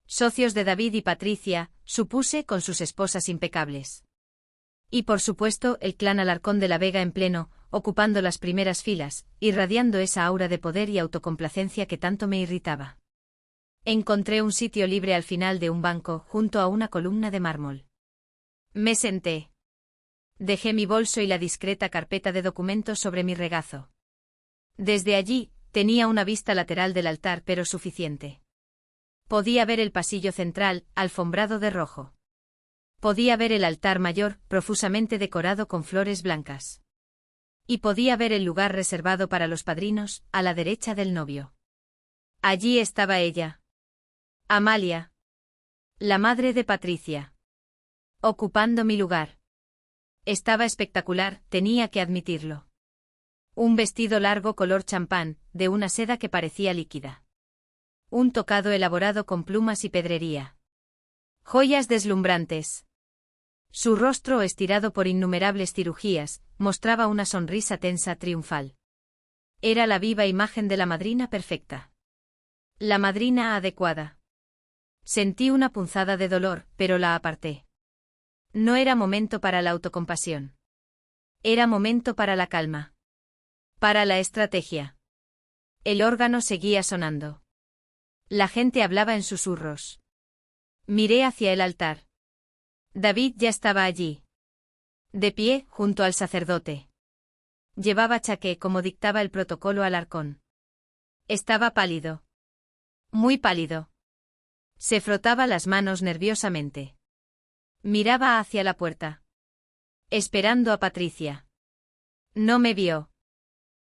Socios de David y Patricia, supuse, con sus esposas impecables. Y por supuesto el clan Alarcón de la Vega en pleno, ocupando las primeras filas, irradiando esa aura de poder y autocomplacencia que tanto me irritaba. Encontré un sitio libre al final de un banco, junto a una columna de mármol. Me senté. Dejé mi bolso y la discreta carpeta de documentos sobre mi regazo. Desde allí, tenía una vista lateral del altar, pero suficiente. Podía ver el pasillo central, alfombrado de rojo. Podía ver el altar mayor, profusamente decorado con flores blancas. Y podía ver el lugar reservado para los padrinos, a la derecha del novio. Allí estaba ella. Amalia. La madre de Patricia. Ocupando mi lugar. Estaba espectacular, tenía que admitirlo. Un vestido largo color champán, de una seda que parecía líquida. Un tocado elaborado con plumas y pedrería. Joyas deslumbrantes. Su rostro, estirado por innumerables cirugías, mostraba una sonrisa tensa, triunfal. Era la viva imagen de la madrina perfecta. La madrina adecuada. Sentí una punzada de dolor, pero la aparté. No era momento para la autocompasión. Era momento para la calma. Para la estrategia. El órgano seguía sonando. La gente hablaba en susurros. Miré hacia el altar. David ya estaba allí. De pie, junto al sacerdote. Llevaba chaqué como dictaba el protocolo Alarcón. Estaba pálido. Muy pálido. Se frotaba las manos nerviosamente. Miraba hacia la puerta. Esperando a Patricia. No me vio.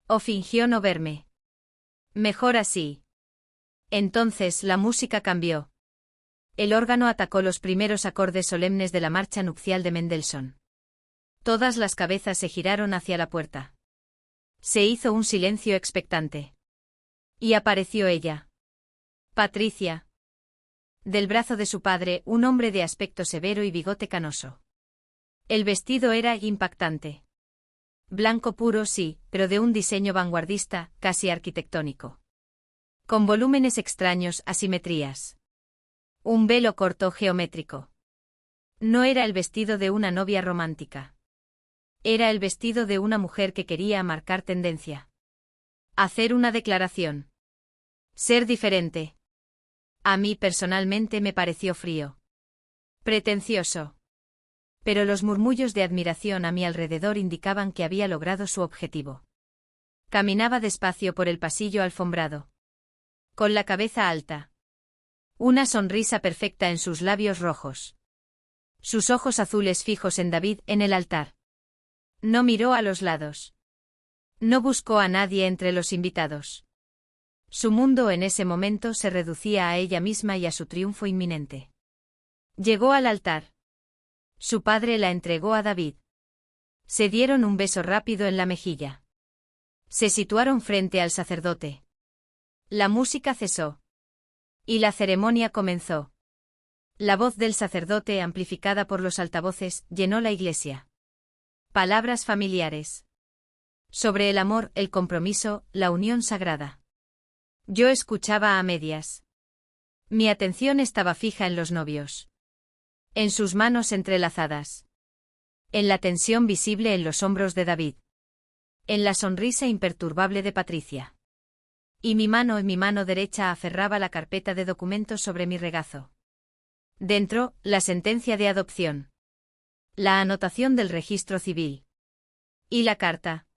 O fingió no verme. Mejor así. Entonces la música cambió. El órgano atacó los primeros acordes solemnes de la marcha nupcial de Mendelssohn. Todas las cabezas se giraron hacia la puerta. Se hizo un silencio expectante. Y apareció ella. Patricia. Del brazo de su padre, un hombre de aspecto severo y bigote canoso. El vestido era impactante. Blanco puro sí, pero de un diseño vanguardista, casi arquitectónico. Con volúmenes extraños, asimetrías. Un velo corto geométrico. No era el vestido de una novia romántica. Era el vestido de una mujer que quería marcar tendencia. Hacer una declaración. Ser diferente. A mí personalmente me pareció frío. Pretencioso. Pero los murmullos de admiración a mi alrededor indicaban que había logrado su objetivo. Caminaba despacio por el pasillo alfombrado. Con la cabeza alta. Una sonrisa perfecta en sus labios rojos. Sus ojos azules fijos en David en el altar. No miró a los lados. No buscó a nadie entre los invitados. Su mundo en ese momento se reducía a ella misma y a su triunfo inminente. Llegó al altar. Su padre la entregó a David. Se dieron un beso rápido en la mejilla. Se situaron frente al sacerdote. La música cesó. Y la ceremonia comenzó. La voz del sacerdote, amplificada por los altavoces, llenó la iglesia. Palabras familiares. Sobre el amor, el compromiso, la unión sagrada. Yo escuchaba a medias. Mi atención estaba fija en los novios. En sus manos entrelazadas. En la tensión visible en los hombros de David. En la sonrisa imperturbable de Patricia. Y mi mano derecha aferraba la carpeta de documentos sobre mi regazo. Dentro, la sentencia de adopción. La anotación del registro civil. Y la carta.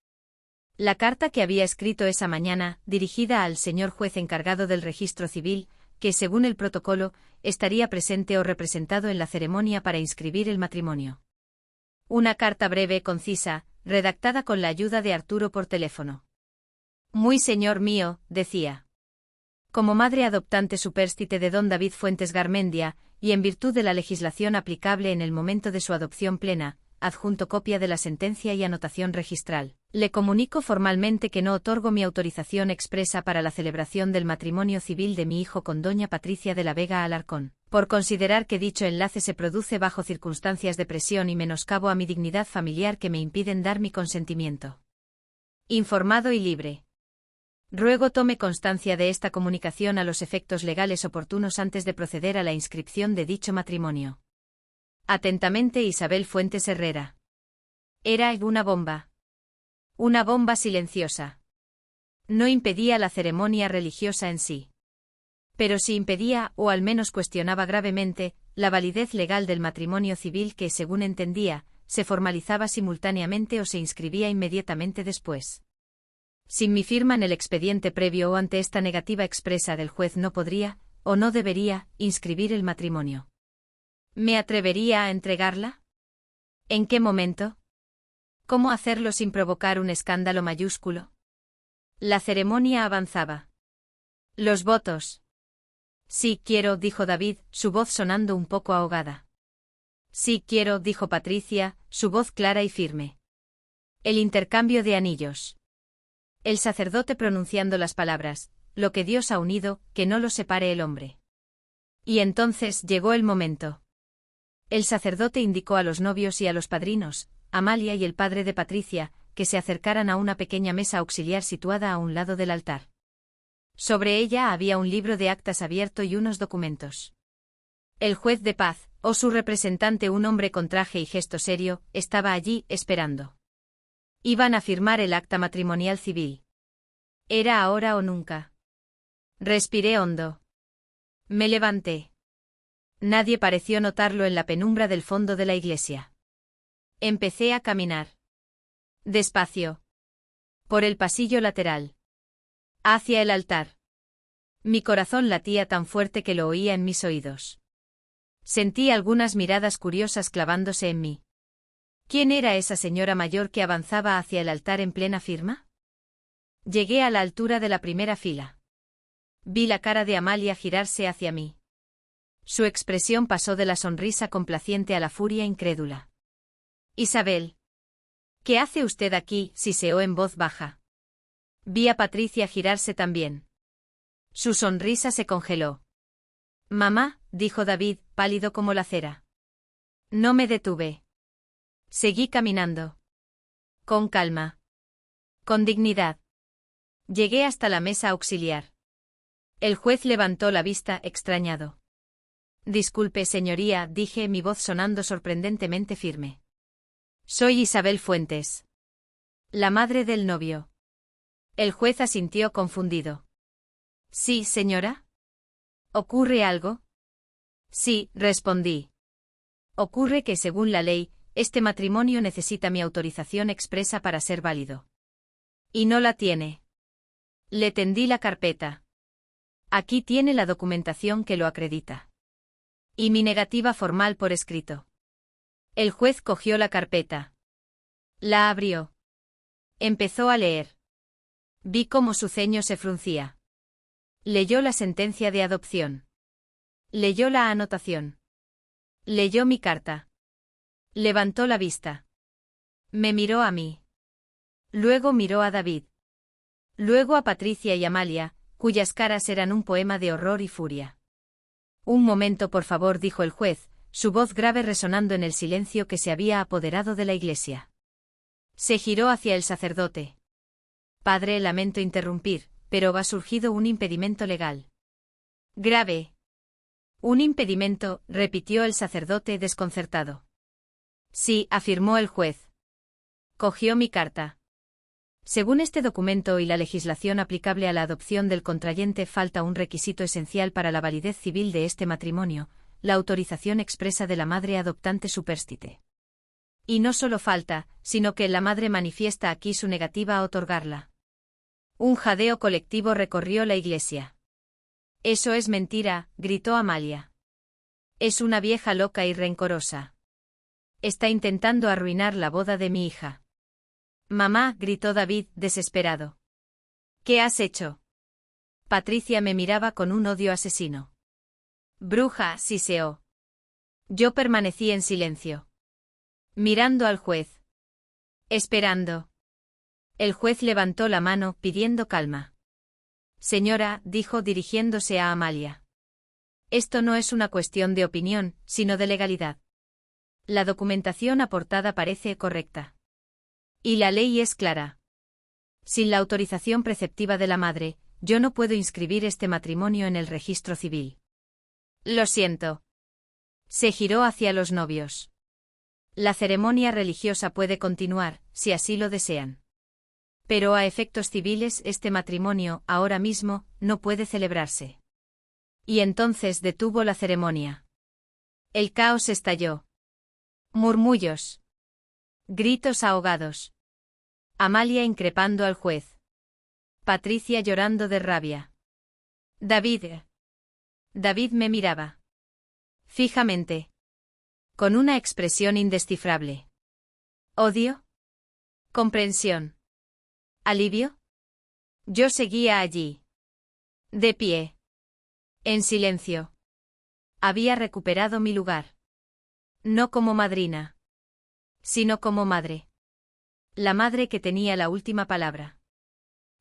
La carta que había escrito esa mañana, dirigida al señor juez encargado del registro civil, que según el protocolo, estaría presente o representado en la ceremonia para inscribir el matrimonio. Una carta breve, concisa, redactada con la ayuda de Arturo por teléfono. Muy señor mío, decía. Como madre adoptante supérstite de don David Fuentes Garmendia, y en virtud de la legislación aplicable en el momento de su adopción plena, adjunto copia de la sentencia y anotación registral, le comunico formalmente que no otorgo mi autorización expresa para la celebración del matrimonio civil de mi hijo con doña Patricia de la Vega Alarcón, por considerar que dicho enlace se produce bajo circunstancias de presión y menoscabo a mi dignidad familiar que me impiden dar mi consentimiento. Informado y libre. Ruego tome constancia de esta comunicación a los efectos legales oportunos antes de proceder a la inscripción de dicho matrimonio. Atentamente Isabel Fuentes Herrera. Era una bomba. Una bomba silenciosa. No impedía la ceremonia religiosa en sí. Pero sí impedía, o al menos cuestionaba gravemente, la validez legal del matrimonio civil que, según entendía, se formalizaba simultáneamente o se inscribía inmediatamente después. Sin mi firma en el expediente previo o ante esta negativa expresa del juez no podría, o no debería, inscribir el matrimonio. ¿Me atrevería a entregarla? ¿En qué momento? ¿Cómo hacerlo sin provocar un escándalo mayúsculo? La ceremonia avanzaba. Los votos. Sí quiero, dijo David, su voz sonando un poco ahogada. Sí quiero, dijo Patricia, su voz clara y firme. El intercambio de anillos. El sacerdote pronunciando las palabras, lo que Dios ha unido, que no lo separe el hombre. Y entonces llegó el momento. El sacerdote indicó a los novios y a los padrinos, Amalia y el padre de Patricia, que se acercaran a una pequeña mesa auxiliar situada a un lado del altar. Sobre ella había un libro de actas abierto y unos documentos. El juez de paz, o su representante, un hombre con traje y gesto serio, estaba allí, esperando. Iban a firmar el acta matrimonial civil. Era ahora o nunca. Respiré hondo. Me levanté. Nadie pareció notarlo en la penumbra del fondo de la iglesia. Empecé a caminar. Despacio. Por el pasillo lateral. Hacia el altar. Mi corazón latía tan fuerte que lo oía en mis oídos. Sentí algunas miradas curiosas clavándose en mí. ¿Quién era esa señora mayor que avanzaba hacia el altar en plena firma? Llegué a la altura de la primera fila. Vi la cara de Amalia girarse hacia mí. Su expresión pasó de la sonrisa complaciente a la furia incrédula. Isabel. ¿Qué hace usted aquí?, siseó en voz baja. Vi a Patricia girarse también. Su sonrisa se congeló. Mamá, dijo David, pálido como la cera. No me detuve. Seguí caminando. Con calma. Con dignidad. Llegué hasta la mesa auxiliar. El juez levantó la vista, extrañado. Disculpe, señoría, dije, mi voz sonando sorprendentemente firme. Soy Isabel Fuentes. La madre del novio. El juez asintió confundido. Sí, señora. ¿Ocurre algo? Sí, respondí. Ocurre que, según la ley, este matrimonio necesita mi autorización expresa para ser válido. Y no la tiene. Le tendí la carpeta. Aquí tiene la documentación que lo acredita. Y mi negativa formal por escrito. El juez cogió la carpeta. La abrió. Empezó a leer. Vi cómo su ceño se fruncía. Leyó la sentencia de adopción. Leyó la anotación. Leyó mi carta. Levantó la vista. Me miró a mí. Luego miró a David. Luego a Patricia y Amalia, cuyas caras eran un poema de horror y furia. Un momento, por favor, dijo el juez, su voz grave resonando en el silencio que se había apoderado de la iglesia. Se giró hacia el sacerdote. Padre, lamento interrumpir, pero ha surgido un impedimento legal. Grave. Un impedimento, repitió el sacerdote desconcertado. Sí, afirmó el juez. Cogió mi carta. Según este documento y la legislación aplicable a la adopción del contrayente, falta un requisito esencial para la validez civil de este matrimonio, la autorización expresa de la madre adoptante supérstite. Y no solo falta, sino que la madre manifiesta aquí su negativa a otorgarla. Un jadeo colectivo recorrió la iglesia. Eso es mentira, gritó Amalia. Es una vieja loca y rencorosa. Está intentando arruinar la boda de mi hija. Mamá, gritó David, desesperado. ¿Qué has hecho? Patricia me miraba con un odio asesino. Bruja, siseó. Yo permanecí en silencio. Mirando al juez. Esperando. El juez levantó la mano, pidiendo calma. Señora, dijo dirigiéndose a Amalia. Esto no es una cuestión de opinión, sino de legalidad. La documentación aportada parece correcta. Y la ley es clara. Sin la autorización preceptiva de la madre, yo no puedo inscribir este matrimonio en el registro civil. Lo siento. Se giró hacia los novios. La ceremonia religiosa puede continuar, si así lo desean. Pero a efectos civiles este matrimonio, ahora mismo, no puede celebrarse. Y entonces detuvo la ceremonia. El caos estalló. Murmullos. Gritos ahogados. Amalia increpando al juez. Patricia llorando de rabia. David. David me miraba. Fijamente. Con una expresión indescifrable. ¿Odio? ¿Comprensión? ¿Alivio? Yo seguía allí. De pie. En silencio. Había recuperado mi lugar. No como madrina. Sino como madre. La madre que tenía la última palabra.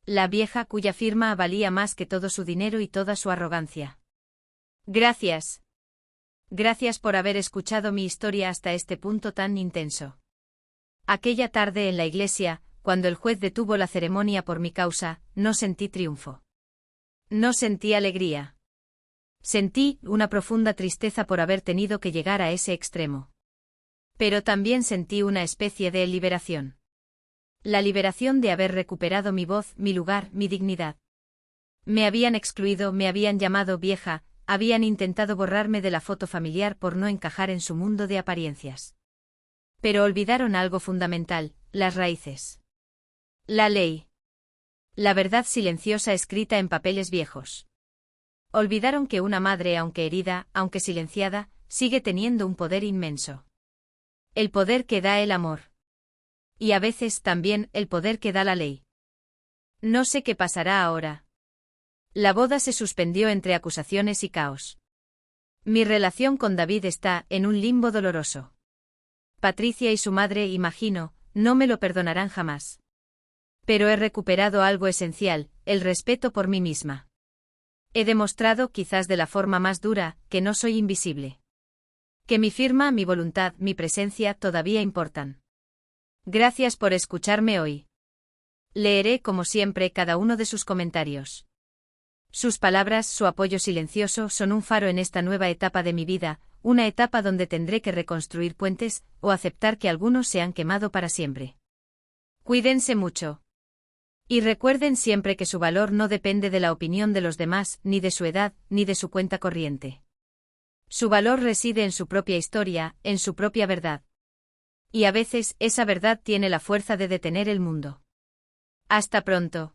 La vieja cuya firma valía más que todo su dinero y toda su arrogancia. Gracias. Gracias por haber escuchado mi historia hasta este punto tan intenso. Aquella tarde en la iglesia, cuando el juez detuvo la ceremonia por mi causa, no sentí triunfo. No sentí alegría. Sentí una profunda tristeza por haber tenido que llegar a ese extremo. Pero también sentí una especie de liberación. La liberación de haber recuperado mi voz, mi lugar, mi dignidad. Me habían excluido, me habían llamado vieja, habían intentado borrarme de la foto familiar por no encajar en su mundo de apariencias. Pero olvidaron algo fundamental, las raíces. La ley. La verdad silenciosa escrita en papeles viejos. Olvidaron que una madre, aunque herida, aunque silenciada, sigue teniendo un poder inmenso. El poder que da el amor. Y a veces también el poder que da la ley. No sé qué pasará ahora. La boda se suspendió entre acusaciones y caos. Mi relación con David está en un limbo doloroso. Patricia y su madre, imagino, no me lo perdonarán jamás. Pero he recuperado algo esencial, el respeto por mí misma. He demostrado, quizás de la forma más dura, que no soy invisible. Que mi firma, mi voluntad, mi presencia todavía importan. Gracias por escucharme hoy. Leeré, como siempre, cada uno de sus comentarios. Sus palabras, su apoyo silencioso son un faro en esta nueva etapa de mi vida, una etapa donde tendré que reconstruir puentes, o aceptar que algunos se han quemado para siempre. Cuídense mucho. Y recuerden siempre que su valor no depende de la opinión de los demás, ni de su edad, ni de su cuenta corriente. Su valor reside en su propia historia, en su propia verdad. Y a veces, esa verdad tiene la fuerza de detener el mundo. Hasta pronto.